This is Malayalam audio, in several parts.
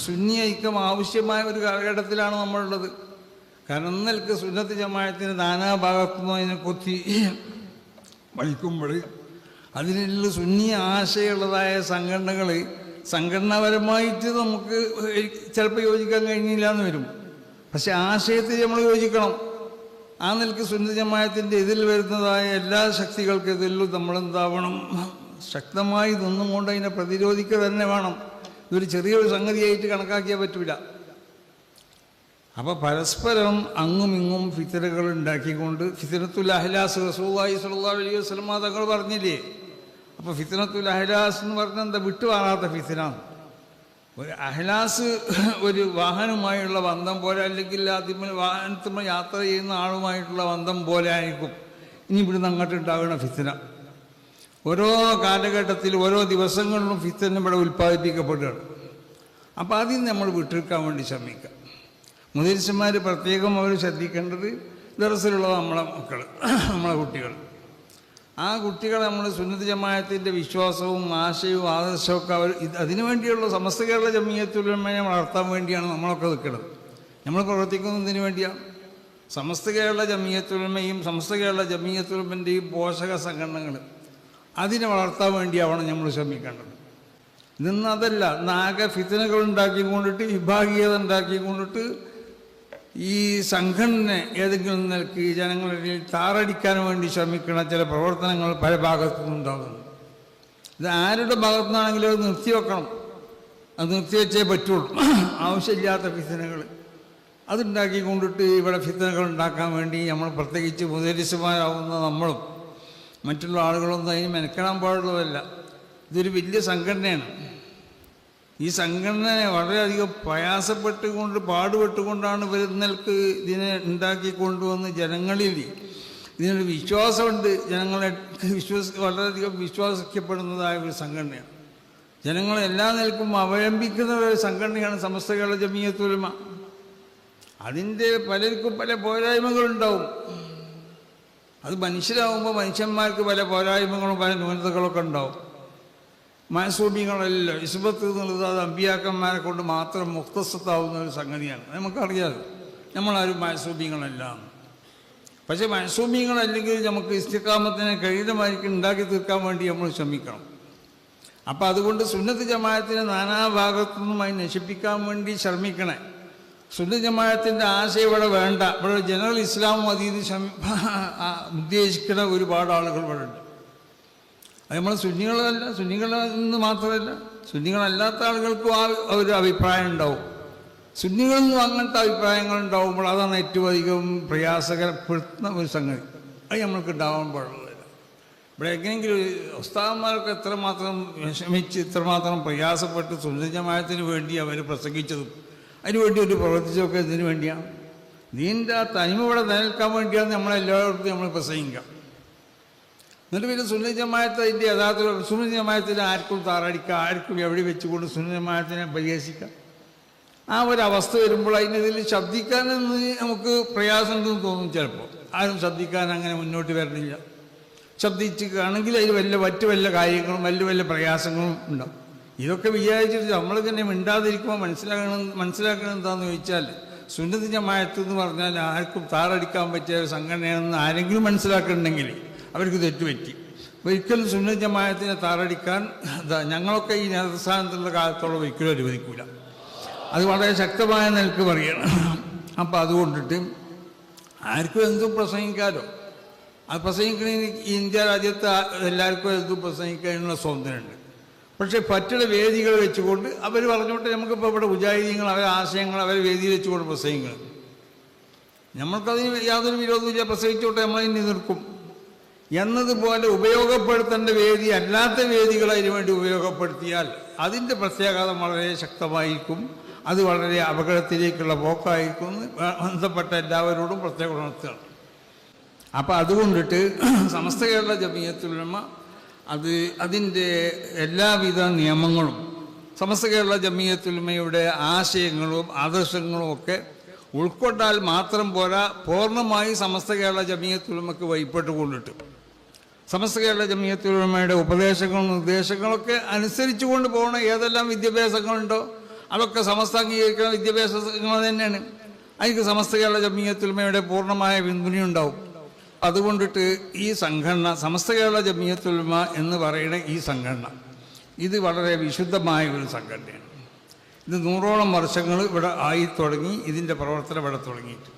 സുന്നി ഐക്യം ആവശ്യമായ ഒരു കാലഘട്ടത്തിലാണ് നമ്മളുള്ളത്. കാരണം ഇന്നൽക്ക് സുന്നത്ത് ജമാഅത്തിന് നാനാഭാഗത്തുനിന്നും അതിനെ കൊത്തി വലിക്കുമ്പോൾ അതിനുള്ള സുന്നി ആശയമുള്ളതായ സംഘടനകൾ സംഘടനാപരമായിട്ട് നമുക്ക് ചിലപ്പോൾ യോജിക്കാൻ കഴിഞ്ഞില്ല എന്ന് വരും. പക്ഷെ ആശയത്തിൽ നമ്മൾ യോജിക്കണം. ആ നിലക്ക് സുന്നത്ത് ജമാഅത്തിൻ്റെ ഇതിൽ വരുന്നതായ എല്ലാ ശക്തികൾക്കെതിലും നമ്മളെന്താവണം, ശക്തമായി നിന്നുകൊണ്ട് അതിനെ പ്രതിരോധിക്കുക തന്നെ വേണം. ഇതൊരു ചെറിയൊരു സംഗതിയായിട്ട് കണക്കാക്കിയാൽ പറ്റില്ല. അപ്പോൾ പരസ്പരം അങ്ങും ഇങ്ങും ഫിത്തനകൾ ഉണ്ടാക്കിക്കൊണ്ട് ഫിത്തനത്തുൽ അഹ്ലാസ് റസൂലുള്ളാഹി സ്വല്ലല്ലാഹു അലൈഹി വസല്ലം തങ്ങൾ പറഞ്ഞില്ലേ. അപ്പോൾ ഫിത്തനത്തുൽ അഹ്ലാസ് എന്ന് പറഞ്ഞാൽ എന്താ, വിട്ടുമാറാത്ത ഫിത്തന. ഒരു അഹ്ലാസ് ഒരു വാഹനവുമായുള്ള ബന്ധം പോലെ, അല്ലെങ്കിൽ അതിന്മേൽ വാഹനത്തിന്മേൽ യാത്ര ചെയ്യുന്ന ആളുമായിട്ടുള്ള ബന്ധം പോലെ ആയിരിക്കും ഇനി ഇവിടുന്ന് അങ്ങോട്ട് ഉണ്ടാകുന്ന ഫിത്തന. ഓരോ കാലഘട്ടത്തിൽ ഓരോ ദിവസങ്ങളിലും ഫിത്തന ഇവിടെ ഉൽപ്പാദിപ്പിക്കപ്പെടുകയാണ്. അപ്പോൾ അതിൽ നമ്മൾ വിട്ടെടുക്കാൻ വേണ്ടി ശ്രമിക്കുക. മുദരിസന്മാർ പ്രത്യേകം അവർ ശ്രദ്ധിക്കേണ്ടത് ദർസിലുള്ള നമ്മളെ മക്കൾ, നമ്മളെ കുട്ടികൾ. ആ കുട്ടികളെ നമ്മൾ സുന്നത്ത് ജമാഅത്തിൻ്റെ വിശ്വാസവും ആശയവും ആദർശമൊക്കെ അവർ അതിനു വേണ്ടിയുള്ള സമസ്ത കേരള ജമിയത്തുൽ ഉലമയെ വളർത്താൻ വേണ്ടിയാണ് നമ്മളൊക്കെ നിൽക്കുന്നത്. നമ്മൾ പ്രവർത്തിക്കുന്നതിന് വേണ്ടിയാണ്. സമസ്ത കേരള ജമിയത്തുൽ ഉലമയും സമസ്ത കേരള ജമിയത്തുൽ ഉലമൻ്റെയും പോഷക സംഘടനകൾ അതിനെ വളർത്താൻ വേണ്ടിയാവണം നമ്മൾ ശ്രമിക്കേണ്ടത്. ഇന്നതല്ല, നാഗ ഫിത്തനകൾ ഉണ്ടാക്കിക്കൊണ്ടിട്ട് വിഭാഗീയത ഉണ്ടാക്കിക്കൊണ്ടിട്ട് ഈ സംഘടന ഏതെങ്കിലും നിലക്ക് ജനങ്ങളിൽ താറടിക്കാൻ വേണ്ടി ശ്രമിക്കുന്ന ചില പ്രവർത്തനങ്ങൾ പല ഭാഗത്തു നിന്നുണ്ടാകുന്നു. ഇത് ആരുടെ ഭാഗത്തു നിന്നാണെങ്കിലും അത് നിർത്തിവെക്കണം. അത് നിർത്തിവെച്ചേ പറ്റുള്ളൂ. ആവശ്യമില്ലാത്ത ഫിത്തനകൾ അതുണ്ടാക്കിക്കൊണ്ടിട്ട് ഇവിടെ ഫിത്തനകൾ ഉണ്ടാക്കാൻ വേണ്ടി നമ്മൾ, പ്രത്യേകിച്ച് മുദരിസുമാരാവുന്ന നമ്മളും മറ്റുള്ള ആളുകളൊന്നും അതിന് മെനക്കെടാൻ പാടുള്ളതല്ല. ഇതൊരു വലിയ സംഘടനയാണ്. ഈ സംഘടനയെ വളരെയധികം പ്രയാസപ്പെട്ടുകൊണ്ട് പാടുപെട്ടുകൊണ്ടാണ് വരുന്നൽക്ക് ഇതിനെ ഉണ്ടാക്കിക്കൊണ്ടുവന്ന് ജനങ്ങളിൽ ഇതിനൊരു വിശ്വാസമുണ്ട്. ജനങ്ങളെ വളരെയധികം വിശ്വസിക്കപ്പെടുന്നതായ ഒരു സംഘടനയാണ്. ജനങ്ങളെ എല്ലാ നിലക്കും അവലംബിക്കുന്ന ഒരു സംഘടനയാണ് സമസ്ത കേരള ജമിയത്തുൽ ഉലമ. അതിൻ്റെ പലർക്കും പല പോരായ്മകളുണ്ടാവും. അത് മനുഷ്യരാകുമ്പോൾ മനുഷ്യന്മാർക്ക് പല പോരായ്മകളും പല ന്യൂനതകളൊക്കെ ഉണ്ടാവും. മാസൂമികളല്ല, ഇസ്ബത്ത് എന്നുള്ളത് അത് അമ്പിയാക്കന്മാരെ കൊണ്ട് മാത്രം മുഖ്തസ്വത്താവുന്ന ഒരു സംഗതിയാണ്. നമുക്കറിയാതെ നമ്മളാരും മാസൂമികളല്ല. പക്ഷേ മാസൂമികളല്ലെങ്കിൽ നമുക്ക് ഇസ്തിഖാമത്തിനെ കഴിയുന്നമായിരിക്കും ഉണ്ടാക്കി തീർക്കാൻ വേണ്ടി നമ്മൾ ശ്രമിക്കണം. അപ്പം അതുകൊണ്ട് സുന്നത്ത് ജമാഅത്തിനെ നാനാഭാഗത്തു നിന്നുമായി നശിപ്പിക്കാൻ വേണ്ടി ശ്രമിക്കണേ. സുന്നത്ത് ജമാഅത്തിൻ്റെ ആശയം ഇവിടെ വേണ്ട. ഇവിടെ ജനറൽ ഇസ്ലാം മതീന്ന് ഉദ്ദേശിക്കുന്ന ഒരുപാട് ആളുകൾ ഇവിടെ ഉണ്ട്. അത് നമ്മൾ സുന്നികളെന്ന് മാത്രമല്ല, സുന്നികളല്ലാത്ത ആളുകൾക്കും ആ ഒരു അഭിപ്രായം ഉണ്ടാവും. സുന്നികളിൽ നിന്നും അങ്ങനത്തെ അഭിപ്രായങ്ങൾ ഉണ്ടാവുമ്പോൾ അതാണ് ഏറ്റവും അധികം പ്രയാസകരപ്പെടുത്തുന്ന ഒരു സംഗതി. അത് നമ്മൾക്ക് ഉണ്ടാവാൻ പാടുള്ളതല്ല. ഇവിടെ എങ്ങനെയെങ്കിലും ഉസ്താദന്മാരൊക്കെ എത്രമാത്രം വിഷമിച്ച് ഇത്രമാത്രം പ്രയാസപ്പെട്ട് സുന്നത്ത് ജമാഅത്തിന് വേണ്ടി അവർ പ്രസംഗിച്ചതും അതിനുവേണ്ടി ഒരു പ്രവർത്തിച്ചതൊക്കെ ഇതിനു വേണ്ടിയാണ്. ദീൻ്റെ ആ തനിമ ഇവിടെ നിലനിൽക്കാൻ വേണ്ടിയാണ് നമ്മളെല്ലായിടത്തും നമ്മൾ പ്രസംഗിക്കുക. എന്നിട്ട് പിന്നെ സുന്നത്ത് ജമാഅത്ത് അതിൻ്റെ യഥാർത്ഥ സുന്നത്ത് ജമാഅത്തിന് ആർക്കും താറടിക്കുക, ആർക്കും എവിടെ വെച്ചുകൊണ്ട് സുന്നത്ത് ജമാഅത്തിനെ പരിഹസിക്കാം. ആ ഒരവസ്ഥ വരുമ്പോൾ അതിനെതിൽ ശബ്ദിക്കാനെന്ന് നമുക്ക് പ്രയാസമുണ്ടെന്ന് തോന്നും. ചിലപ്പോൾ ആരും ശബ്ദിക്കാൻ അങ്ങനെ മുന്നോട്ട് വരണില്ല. ശബ്ദിക്കുകയാണെങ്കിൽ അതിൽ വല്ല കാര്യങ്ങളും വല്ല പ്രയാസങ്ങളും ഉണ്ടാവും. ഇതൊക്കെ വിചാരിച്ചിട്ട് നമ്മൾ തന്നെ മിണ്ടാതിരിക്കുമ്പോൾ മനസ്സിലാക്കണം എന്താണെന്ന് ചോദിച്ചാൽ, സുന്നത്ത് ജമാഅത്ത് എന്ന് പറഞ്ഞാൽ ആർക്കും താറടിക്കാൻ പറ്റിയ ഒരു സംഘടനയാണെന്ന് ആരെങ്കിലും മനസ്സിലാക്കുന്നുണ്ടെങ്കിൽ അവർക്ക് തെറ്റുപറ്റി. ഒരിക്കലും സുന്നത്ത് ജമാഅത്തിനെ താറടിക്കാൻ ഞങ്ങളൊക്കെ ഈ നേതൃസ്ഥാനത്തുള്ള കാലത്തോളം ഒരിക്കലും അനുവദിക്കില്ല. അത് വളരെ ശക്തമായ നിലക്ക് പറയണം. അപ്പോൾ അതുകൊണ്ടിട്ട് ആർക്കും എന്തും പ്രസംഗിക്കാമല്ലോ. അത് പ്രസംഗിക്കണമെങ്കിൽ ഇന്ത്യ രാജ്യത്ത് എല്ലാവർക്കും എന്തും പ്രസംഗിക്കാനുള്ള സ്വാതന്ത്ര്യമുണ്ട്. പക്ഷേ പറ്റുള്ള വേദികൾ വെച്ചുകൊണ്ട് അവർ പറഞ്ഞോട്ടെ. നമുക്കിപ്പോൾ ഇവിടെ മുജാഹിദീങ്ങൾ അവരെ ആശയങ്ങൾ അവരെ വേദിയിൽ വെച്ചുകൊണ്ട് പ്രസംഗിക്കണം. നമ്മൾക്കതിന് യാതൊരു വിരോധമില്ല, പ്രസംഗിച്ചോട്ടെ, നമ്മളതിന് നിൽക്കും എന്നതുപോലെ ഉപയോഗപ്പെടുത്തേണ്ട വേദി അല്ലാത്ത വേദികൾ അതിനു വേണ്ടി ഉപയോഗപ്പെടുത്തിയാൽ അതിൻ്റെ പ്രത്യാഘാതം വളരെ ശക്തമായിരിക്കും. അത് വളരെ അപകടത്തിലേക്കുള്ള പോക്കായിരിക്കും. ബന്ധപ്പെട്ട എല്ലാവരോടും പ്രത്യേക ഉണർത്തുകയാണ്. അപ്പോൾ അതുകൊണ്ടിട്ട് സമസ്ത കേരള ജമിയത്തുൽ ഉലമ അതിൻ്റെ എല്ലാവിധ നിയമങ്ങളും സമസ്ത കേരള ജമിയത്തുൽ ഉലമയുടെ ആശയങ്ങളും ആദർശങ്ങളും ഒക്കെ ഉൾക്കൊണ്ടാൽ മാത്രം പോരാ, പൂർണ്ണമായി സമസ്ത കേരള ജമിയത്തുൽ ഉലമക്ക് വഴിപ്പെട്ടുകൊണ്ടിട്ട് സമസ്ത കേരള ജമിയത്തുൽ ഉലമയുടെ ഉപദേശങ്ങളും നിർദ്ദേശങ്ങളൊക്കെ അനുസരിച്ചു കൊണ്ട് പോകണ ഏതെല്ലാം വിദ്യാഭ്യാസങ്ങളുണ്ടോ അതൊക്കെ സമസ്ത അംഗീകരിക്കുന്ന വിദ്യാഭ്യാസ സംഘടന തന്നെയാണ്. അതിന് സമസ്ത കേരള ജമിയത്തുൽ ഉലമയുടെ പൂർണ്ണമായ പിന്തുണയുണ്ടാവും. അതുകൊണ്ടിട്ട് ഈ സംഘടന സമസ്ത കേരള ജമിയത്തുൽ ഉലമ എന്ന് പറയുന്ന ഈ സംഘടന ഇത് വളരെ വിശുദ്ധമായ ഒരു സംഘടനയാണ്. ഇത് 100ഓളം വർഷങ്ങൾ ഇവിടെ ആയി തുടങ്ങി. ഇതിൻ്റെ പ്രവർത്തനം ഇവിടെ തുടങ്ങിയിട്ട്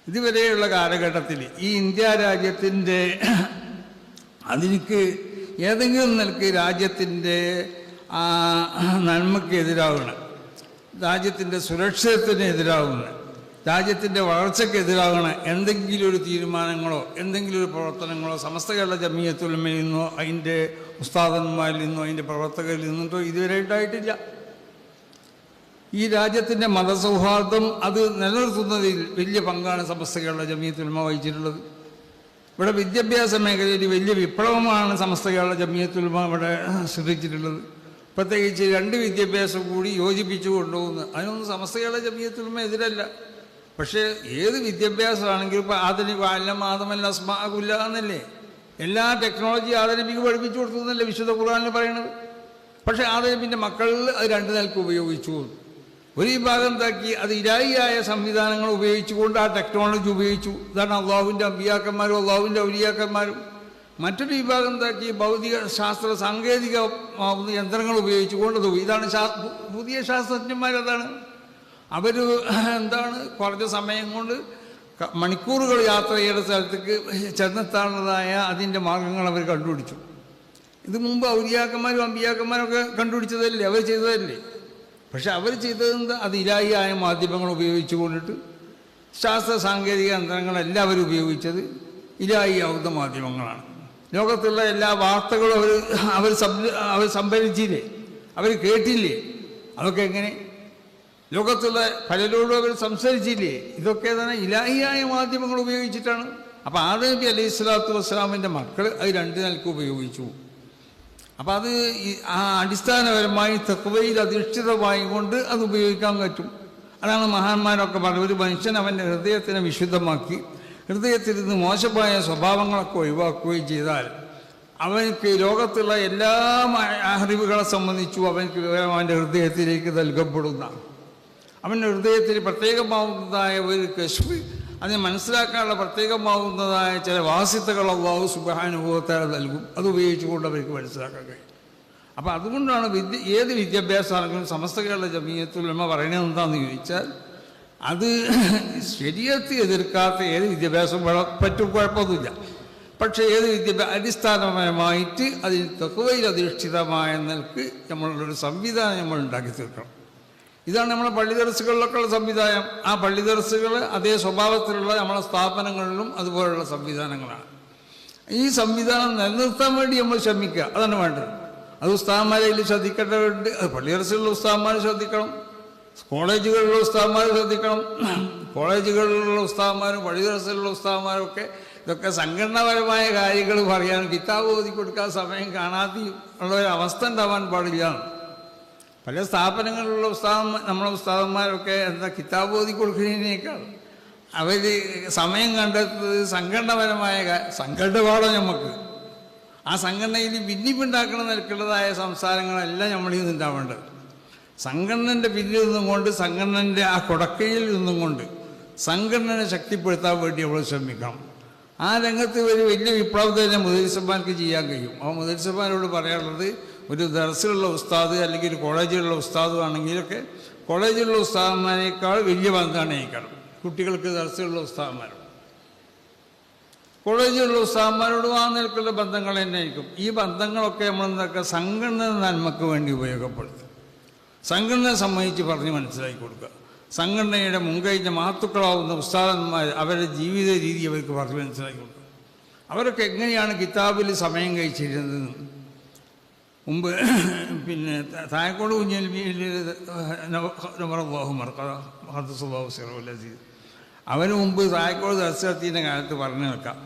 ഇതുവരെയുള്ള കാലഘട്ടത്തിൽ ഈ ഇന്ത്യ രാജ്യത്തിൻ്റെ അതിലേക്ക് ഏതെങ്കിലും നിലക്ക് രാജ്യത്തിൻ്റെ നന്മയ്ക്ക് എതിരാകണം, രാജ്യത്തിൻ്റെ സുരക്ഷിതത്വത്തിന് എതിരാകണം, രാജ്യത്തിൻ്റെ വളർച്ചയ്ക്ക് എതിരാകണം എന്തെങ്കിലും ഒരു തീരുമാനങ്ങളോ എന്തെങ്കിലും ഒരു പ്രവർത്തനങ്ങളോ സമസ്ത കേരള ജമിയത്തുൽ ഉലമയിൽ നിന്നോ അതിൻ്റെ ഉസ്താദന്മാരിൽ നിന്നോ അതിൻ്റെ പ്രവർത്തകരിൽ നിന്നോ ഇതുവരെ ഉണ്ടായിട്ടില്ല. ഈ രാജ്യത്തിൻ്റെ മതസൗഹാർദ്ദം അത് നിലനിർത്തുന്നതിൽ വലിയ പങ്കാണ് സമസ്ത കേരള ജമിയത്തുൽ ഉലമ വഹിച്ചിട്ടുള്ളത്. ഇവിടെ വിദ്യാഭ്യാസ മേഖലയിൽ വലിയ വിപ്ലവമാണ് സമസ്ത കേരള ജമിയത്തുൽ ഉലമ ഇവിടെ സൃഷ്ടിച്ചിട്ടുള്ളത്. പ്രത്യേകിച്ച് 2 വിദ്യാഭ്യാസം കൂടി യോജിപ്പിച്ചു കൊണ്ടുപോകുന്നു. അതിനൊന്നും സമസ്ത കേരള ജമിയത്തുൽ ഉലമ എതിരല്ല. പക്ഷേ ഏത് വിദ്യാഭ്യാസമാണെങ്കിലും ഇപ്പോൾ ആധുനിക അല്ലം ആദമല്ല അസ്മാഅകുല്ല എന്നല്ലേ, എല്ലാ ടെക്നോളജി ആധുനിക പഠിപ്പിച്ചു കൊടുത്തു എന്നല്ലേ വിശുദ്ധ ഖുർആനിൽ പറയുന്നത്. പക്ഷേ ആധുനികൻ്റെ മക്കളിൽ അത് 2 നിലക്ക് ഉപയോഗിച്ചു പോകുന്നു. ഒരു വിഭാഗം എന്താക്കി അത് ഇലാഹിയായ സംവിധാനങ്ങൾ ഉപയോഗിച്ചുകൊണ്ട് ആ ടെക്നോളജി ഉപയോഗിച്ചു. ഇതാണ് അള്ളാഹുവിൻ്റെ അമ്പിയാക്കന്മാരും അള്ളാഹുവിൻ്റെ ഔലിയാക്കന്മാരും. മറ്റൊരു വിഭാഗം എന്താക്കി ഭൗതിക ശാസ്ത്ര സാങ്കേതിക യന്ത്രങ്ങൾ ഉപയോഗിച്ചുകൊണ്ട് അത് ഇതാണ് പുതിയ ശാസ്ത്രജ്ഞന്മാരതാണ്. അവർ എന്താണ് കുറഞ്ഞ സമയം കൊണ്ട് മണിക്കൂറുകൾ യാത്ര ചെയ്യുന്ന സ്ഥലത്തേക്ക് ചെന്നെത്താനുള്ളതായ അതിൻ്റെ മാർഗങ്ങൾ അവർ കണ്ടുപിടിച്ചു. ഇത് മുമ്പ് ഔലിയാക്കന്മാരും അമ്പിയാക്കന്മാരൊക്കെ കണ്ടുപിടിച്ചതല്ലേ, അവർ ചെയ്തതല്ലേ. പക്ഷെ അവർ ചെയ്തതെന്താ, അത് ഇലാഹിയായ മാധ്യമങ്ങൾ ഉപയോഗിച്ചു കൊണ്ടിട്ട് ശാസ്ത്ര സാങ്കേതിക യന്ത്രങ്ങളെല്ലാം അവർ ഉപയോഗിച്ചത് ഇലാഹിയാവുന്ന മാധ്യമങ്ങളാണ്. ലോകത്തുള്ള എല്ലാ വാർത്തകളും അവർ സംഭരിച്ചില്ലേ, അവർ കേട്ടില്ലേ. അതൊക്കെ എങ്ങനെ ലോകത്തുള്ള പലരോടും അവർ സംസാരിച്ചില്ലേ. ഇതൊക്കെ തന്നെ ഇലാഹിയായ മാധ്യമങ്ങൾ ഉപയോഗിച്ചിട്ടാണ്. അപ്പോൾ ആദം നബി അലൈഹി സ്വലാത്തു വസ്സലാമിൻ്റെ മക്കൾ അത് 2 നിലക്ക് ഉപയോഗിച്ചു. അപ്പം അത് അടിസ്ഥാനപരമായി തഖ്വയിൽ അധിഷ്ഠിതമായി കൊണ്ട് അത് ഉപയോഗിക്കാൻ പറ്റും. അതാണ് മഹാന്മാരൊക്കെ പറഞ്ഞത്. ഒരു മനുഷ്യൻ അവൻ്റെ ഹൃദയത്തിനെ വിശുദ്ധമാക്കി ഹൃദയത്തിൽ നിന്ന് മോശമായ സ്വഭാവങ്ങളൊക്കെ ഒഴിവാക്കുകയും ചെയ്താൽ അവനക്ക് ലോകത്തുള്ള എല്ലാ അറിവുകളെ സംബന്ധിച്ചും അവനക്ക് വിവരം അവൻ്റെ ഹൃദയത്തിലേക്ക് നൽകപ്പെടുന്നതാണ്. അവൻ്റെ ഹൃദയത്തിൽ പ്രത്യേകമാവുന്നതായ ഒരു കശ്ഫ്, അതിനെ മനസ്സിലാക്കാനുള്ള പ്രത്യേകമാവുന്നതായ ചില വാസിത്തകൾ അല്ലാഹു സുബ്ഹാനഹു വ തആല നൽകും. അത് ഉപയോഗിച്ചുകൊണ്ട് അവർക്ക് മനസ്സിലാക്കാൻ കഴിയും. അപ്പോൾ അതുകൊണ്ടാണ് ഏത് വിദ്യാഭ്യാസമാണെങ്കിലും സമസ്ത കേരള ജമിയത്തുൽ ഉലമ പറയുന്നത് എന്താണെന്ന് ചോദിച്ചാൽ അത് ശരീഅത്ത് എതിർക്കാത്ത ഏത് വിദ്യാഭ്യാസം പറ്റും, കുഴപ്പമൊന്നുമില്ല. പക്ഷേ ഏത് അടിസ്ഥാനപരമായിട്ട് അതിന് തഖ്വയിൽ അധിഷ്ഠിതമായ നിലക്ക് നമ്മളുള്ളൊരു സംവിധാനം നമ്മൾ ഉണ്ടാക്കി തീർക്കണം. ഇതാണ് നമ്മളെ പള്ളി ദർസുകളിലൊക്കെ ഉള്ള സംവിധാനം. ആ പള്ളി ദർസുകൾ അതേ സ്വഭാവത്തിലുള്ള നമ്മളെ സ്ഥാപനങ്ങളിലും അതുപോലുള്ള സംവിധാനങ്ങളാണ്. ഈ സംവിധാനം നിലനിർത്താൻ വേണ്ടി നമ്മൾ ശ്രമിക്കുക, അതാണ് വേണ്ടത്. അത് ഉസ്താദന്മാരെയിൽ ശ്രദ്ധിക്കേണ്ടതുണ്ട്. അത് പള്ളി ദർസുകളിലുള്ള ഉസ്താദന്മാർ ശ്രദ്ധിക്കണം, കോളേജുകളിലുള്ള ഉസ്താദന്മാർ ശ്രദ്ധിക്കണം. കോളേജുകളിലുള്ള ഉസ്താദന്മാരും പള്ളി ദർസുകളിലുള്ള ഉസ്താദന്മാരും ഒക്കെ ഇതൊക്കെ സംഘടനാപരമായ കാര്യങ്ങൾ പറയാൻ കിതാബ് ഓതി കൊടുക്കാൻ സമയം കാണാതെയും ഉള്ള ഒരു അവസ്ഥ ഉണ്ടാവാൻ പാടില്ല. പല സ്ഥാപനങ്ങളിലുള്ള നമ്മളെ ഉസ്താദന്മാരൊക്കെ എന്താ കിതാബ് ഓതി കൊടുക്കുന്നതിനേക്കാൾ അവർ സമയം കണ്ടെത്തുന്നത് സംഘടനാപരമായ സംഘടന പാടം നമുക്ക്. ആ സംഘടനയിൽ ഭിന്നിപ്പുണ്ടാക്കുന്ന നിലക്കുള്ളതായ സംസാരങ്ങളെല്ലാം നമ്മളിൽ നിന്നുണ്ടാവേണ്ടത്. സംഘടനൻ്റെ പിന്നിൽ നിന്നും കൊണ്ട് സംഘടനൻ്റെ ആ കൊടക്കയിൽ നിന്നും കൊണ്ട് സംഘടനയെ ശക്തിപ്പെടുത്താൻ വേണ്ടി നമ്മൾ ശ്രമിക്കണം. ആ രംഗത്ത് ഒരു വലിയ വിപ്ലവം തന്നെ മുദരിസന്മാർക്ക് ചെയ്യാൻ കഴിയും. ആ മുദരിസന്മാരോട് പറയാനുള്ളത്, ഒരു ദർസിലുള്ള ഉസ്താദ് അല്ലെങ്കിൽ ഒരു കോളേജിലുള്ള ഉസ്താദ് ആണെങ്കിലൊക്കെ കോളേജിലുള്ള ഉസ്താദന്മാരേക്കാൾ വലിയ ബന്ധമാണ് നയിക്കണം കുട്ടികൾക്ക് ദർസിലുള്ള ഉസ്താദന്മാരോട്. കോളേജിലുള്ള ഉസ്താദന്മാരോടും ആ നിലക്കുള്ള ബന്ധങ്ങൾ തന്നെ ആയിരിക്കും. ഈ ബന്ധങ്ങളൊക്കെ നമ്മളെന്തൊക്കെ സംഘടന നന്മക്ക് വേണ്ടി ഉപയോഗപ്പെടുത്തും. സംഘടനയെ സംബന്ധിച്ച് പറഞ്ഞ് മനസ്സിലാക്കി കൊടുക്കുക. സംഘടനയുടെ മുൻകഴിഞ്ഞ മഹത്തുക്കളാവുന്ന ഉസ്താദന്മാർ അവരുടെ ജീവിത രീതി അവർക്ക് പറഞ്ഞ് മനസ്സിലാക്കി കൊടുക്കുക. അവരൊക്കെ എങ്ങനെയാണ് കിതാബിൽ സമയം കഴിച്ചിരുന്നത്. മുമ്പ് പിന്നെ തായക്കോട് കുഞ്ഞൽവിയിൽ അവന് മുമ്പ് തായക്കോട് ദർശനത്തിൻ്റെ കാലത്ത് പറഞ്ഞു വെക്കാം.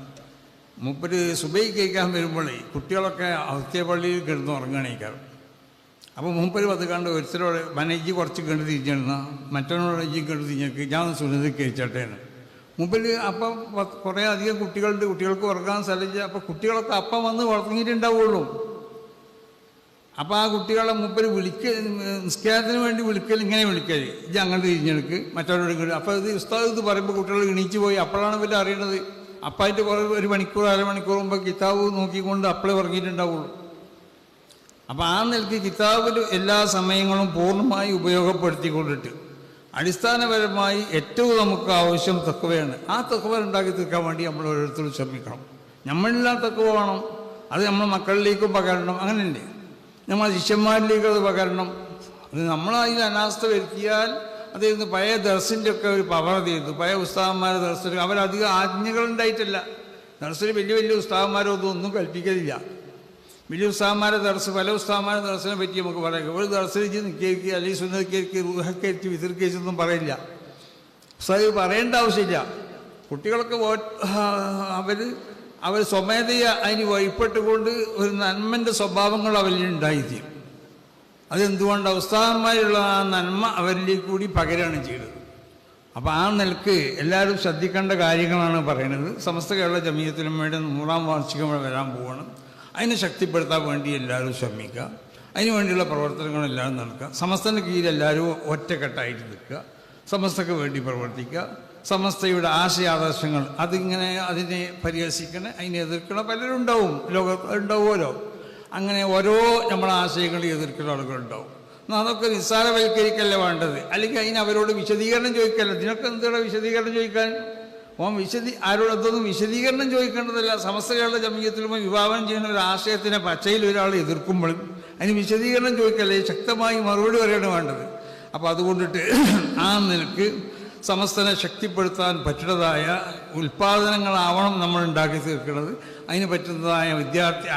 മുപ്പര് സുബൈ കേൾക്കാൻ വരുമ്പോഴേ കുട്ടികളൊക്കെ അവസ്ഥ പള്ളിയിൽ കിടന്ന് ഉറങ്ങണേക്കാറും. അപ്പോൾ മൂപ്പര് അത് കണ്ട് ഒരുത്തരോട് മനജി കുറച്ച് കണ്ടു തിരിഞ്ഞിരുന്ന മറ്റവനോട് ഇജ്ജി കണ്ടു തിരിഞ്ഞേക്ക് ഞാൻ സുനത് കഴിച്ചട്ടേന്ന് മൂപ്പര്. അപ്പം കുറേ അധികം കുട്ടികളുണ്ട്, കുട്ടികൾക്ക് ഉറങ്ങാൻ സ്ഥലമില്ല. അപ്പോൾ കുട്ടികളൊക്കെ അപ്പം വന്ന് ഉറങ്ങിയിട്ടുണ്ടാവുള്ളൂ. അപ്പോൾ ആ കുട്ടികളെ മൂപ്പര് നിസ്കാരത്തിന് വേണ്ടി വിളിക്കൽ ഇങ്ങനെ വിളിക്കൽ, ഇത് അങ്ങോട്ട് തിരിഞ്ഞെടുക്ക് മറ്റവരോട് ഇങ്ങോട്ട്. അപ്പോൾ ഇത് ഉസ്താദ് ഇത് പറയുമ്പോൾ കുട്ടികൾ എണീച്ച് പോയി. അപ്പോഴാണ് ഇവർ അറിയണത്. അപ്പായിട്ട് കുറേ ഒരു മണിക്കൂർ അരമണിക്കൂർ മുമ്പ് കിതാബ് നോക്കിക്കൊണ്ട് അപ്പളേ ഉറങ്ങിയിട്ടുണ്ടാവുള്ളൂ. അപ്പോൾ ആ നിലയ്ക്ക് കിതാബിൽ എല്ലാ സമയങ്ങളും പൂർണ്ണമായി ഉപയോഗപ്പെടുത്തിക്കൊണ്ടിട്ട് അടിസ്ഥാനപരമായി ഏറ്റവും നമുക്ക് ആവശ്യം തഖ്വയാണ്. ആ തഖ്വ ഉണ്ടാക്കി തീർക്കാൻ വേണ്ടി നമ്മൾ ഓരോരുത്തരും ശ്രമിക്കണം. നമ്മളെല്ലാം തഖ്വ വേണം. അത് നമ്മൾ മക്കളിലേക്കും പകരണം. അങ്ങനെയല്ലേ? നമ്മൾ ശിഷ്യന്മാരിലേക്ക് അത് പകരണം. അത് നമ്മളതിൽ അനാസ്ഥ വരുത്തിയാൽ അതായിരുന്നു പഴയ ദർസിൻ്റെ ഒക്കെ ഒരു പവർ തീർന്നു. പഴയ ഉസ്താദന്മാരുടെ ദർസിൽ അവരധികം ആജ്ഞകളുണ്ടായിട്ടില്ല. ദർസിൽ വലിയ വലിയ ഉസ്താദന്മാരൊന്നും കൽപ്പിക്കലില്ല. വലിയ ഉസ്താദന്മാരെ ദർസ്, പല ഉസ്താദന്മാരുടെ ദർസിനെ പറ്റി നമുക്ക് പറയാം. ഒരു ദർസിൽ നിൽക്കേക്ക് അല്ലെങ്കിൽ സുന്നക്കേക്ക് റുഹക്കേക്ക് വിതർക്കേച്ചൊന്നും പറയില്ല. ഉസ്താദ് പറയേണ്ട ആവശ്യമില്ല. കുട്ടികളൊക്കെ അവർ സ്വമേധയ അതിന് വഴിപ്പെട്ടുകൊണ്ട് ഒരു നന്മൻ്റെ സ്വഭാവങ്ങൾ അവരിൽ ഉണ്ടായിത്തീരും. അതെന്തുകൊണ്ടാണ്? ഉസ്താദന്മാരുള്ള ആ നന്മ അവരിലേക്ക് കൂടി പകരാണ് ചെയ്തത്. അപ്പോൾ ആ നിലക്ക് എല്ലാവരും ശ്രദ്ധിക്കേണ്ട കാര്യങ്ങളാണ് പറയുന്നത്. സമസ്ത കേരള ജമിയത്തുലമ്മയുടെ 100-ാം വാർഷികം വരാൻ പോവുകയാണ്. അതിനെ ശക്തിപ്പെടുത്താൻ വേണ്ടി എല്ലാവരും ശ്രമിക്കുക. അതിനു വേണ്ടിയുള്ള പ്രവർത്തനങ്ങളെല്ലാവരും നടക്കുക. സമസ്തൻ്റെ കീഴിൽ എല്ലാവരും ഒറ്റക്കെട്ടായിട്ട് നിൽക്കുക. സമസ്തക്ക് വേണ്ടി പ്രവർത്തിക്കുക. സമസ്തയുടെ ആശയാദർശങ്ങൾ അതിനെ പരിഹസിക്കണം, അതിനെ എതിർക്കണം. പലരും ഉണ്ടാവും, ലോകത്ത് ഉണ്ടാവുമല്ലോ. അങ്ങനെ ഓരോ നമ്മളെ ആശയങ്ങൾ എതിർക്കുന്ന ആളുകളുണ്ടാവും. എന്നാൽ അതൊക്കെ നിസ്സാരവൽക്കരിക്കല്ല വേണ്ടത്. അല്ലെങ്കിൽ അവരോട് വിശദീകരണം ചോദിക്കല്ല. ഇതിനൊക്കെ എന്താണ് വിശദീകരണം ചോദിക്കാൻ? ആരോടൊന്നും വിശദീകരണം ചോദിക്കേണ്ടതല്ല. സമസ്ത കേരള ജമിയത്തുലമ്മ വിഭാവനം ചെയ്യുന്ന ഒരു ആശയത്തിനെ പച്ചയിൽ ഒരാൾ എതിർക്കുമ്പോഴും അതിന് വിശദീകരണം ചോദിക്കല്ലേ, ശക്തമായി മറുപടി പറയാണ് വേണ്ടത്. അപ്പോൾ അതുകൊണ്ടിട്ട് ആ നിലക്ക് സമസ്തനെ ശക്തിപ്പെടുത്താൻ പറ്റുന്നതായ ഉൽപ്പാദനങ്ങളാവണം നമ്മൾ ഉണ്ടാക്കി തീർക്കുന്നത്. അതിന് പറ്റുന്നതായ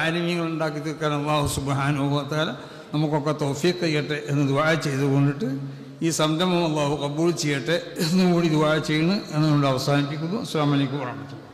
ആലിമ്യങ്ങൾ ഉണ്ടാക്കി തീർക്കാൻ അല്ലാഹു സുബ്ഹാനഹു വ തആല നമുക്കൊക്കെ തൗഫീഖ് ചെയ്യട്ടെ എന്ന് ദുആ ചെയ്തുകൊണ്ടിട്ട് ഈ സംരംഭം അല്ലാഹു ഖബൂൽ ചെയ്യട്ടെ എന്നുകൂടി ദുആ ചെയ്യുന്നു എന്നുകൊണ്ട് അവസാനിപ്പിക്കുന്നു. അസ്സലാമു അലൈക്കും വറഹ്മത്തുള്ളാഹി.